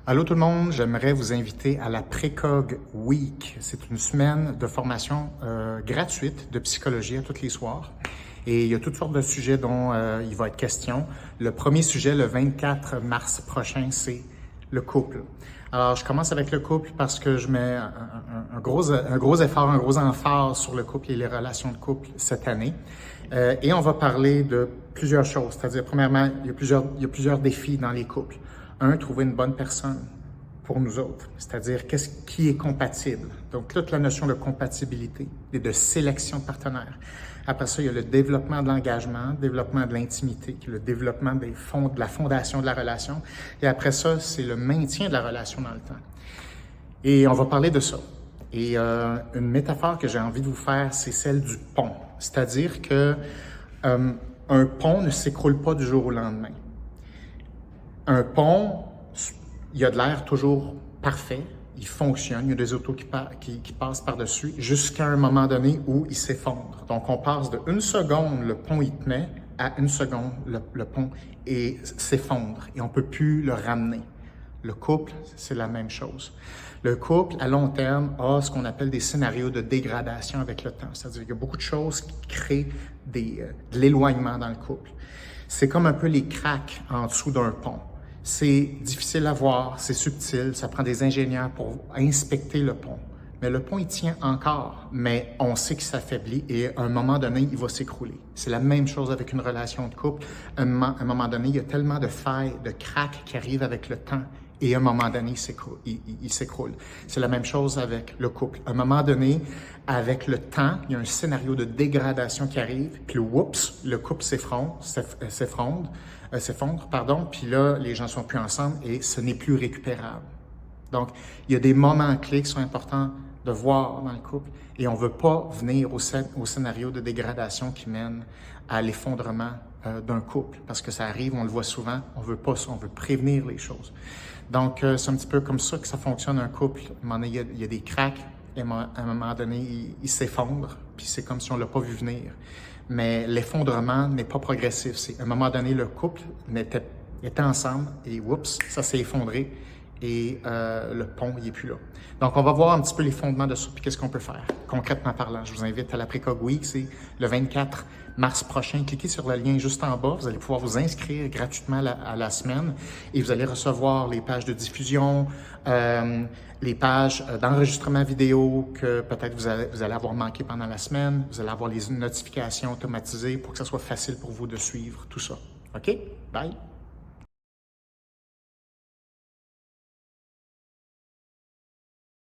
Allô tout le monde, j'aimerais vous inviter à la Précog Week. C'est une semaine de formation gratuite de psychologie à tous les soirs. Et il y a toutes sortes de sujets dont il va être question. Le premier sujet, le 24 mars prochain, c'est le couple. Alors, je commence avec le couple parce que je mets un gros effort, un gros emphase sur le couple et les relations de couple cette année. Et on va parler de plusieurs choses. C'est-à-dire, premièrement, il y a plusieurs défis dans les couples. Un, trouver une bonne personne pour nous autres, c'est-à-dire qu'est-ce qui est compatible. Donc, toute la notion de compatibilité et de sélection de partenaires. Après ça, il y a le développement de l'engagement, le développement de l'intimité, qui est le développement de la fondation de la relation. Et après ça, c'est le maintien de la relation dans le temps. Et on va parler de ça. Et une métaphore que j'ai envie de vous faire, c'est celle du pont. C'est-à-dire que un pont ne s'écroule pas du jour au lendemain. Un pont, il y a de l'air toujours parfait, il fonctionne, il y a des autos qui passent par-dessus jusqu'à un moment donné où il s'effondre. Donc, on passe de une seconde, le pont il tenait, à une seconde, le pont s'effondre et on ne peut plus le ramener. Le couple, c'est la même chose. Le couple, à long terme, a ce qu'on appelle des scénarios de dégradation avec le temps. C'est-à-dire qu'il y a beaucoup de choses qui créent de l'éloignement dans le couple. C'est comme un peu les cracks en dessous d'un pont. C'est difficile à voir, c'est subtil, ça prend des ingénieurs pour inspecter le pont. Mais le pont, il tient encore, mais on sait qu'il s'affaiblit et à un moment donné, il va s'écrouler. C'est la même chose avec une relation de couple. À un moment donné, il y a tellement de failles, de cracks qui arrivent avec le temps et à un moment donné, il s'écroule. C'est la même chose avec le couple. À un moment donné, avec le temps, il y a un scénario de dégradation qui arrive, puis oups, le couple s'effondre, puis là, les gens sont plus ensemble et ce n'est plus récupérable. Donc, il y a des moments clés qui sont importants de voir dans le couple et on ne veut pas venir au scénario de dégradation qui mène à l'effondrement d'un couple parce que ça arrive, on le voit souvent, on veut pas ça, on veut prévenir les choses. Donc, c'est un petit peu comme ça que ça fonctionne un couple. À un moment donné, il y a des cracks et à un moment donné, il s'effondre, puis c'est comme si on ne l'a pas vu venir. Mais l'effondrement n'est pas progressif. C'est à un moment donné, le couple était ensemble et oups, ça s'est effondré et le pont, il n'est plus là. Donc, on va voir un petit peu les fondements de ça, puis qu'est-ce qu'on peut faire, concrètement parlant. Je vous invite à la Précog Week, c'est le 24 mars prochain. Cliquez sur le lien juste en bas, vous allez pouvoir vous inscrire gratuitement à la semaine et vous allez recevoir les pages de diffusion, les pages d'enregistrement vidéo que peut-être vous allez avoir manqué pendant la semaine. Vous allez avoir les notifications automatisées pour que ça soit facile pour vous de suivre tout ça. OK? Bye!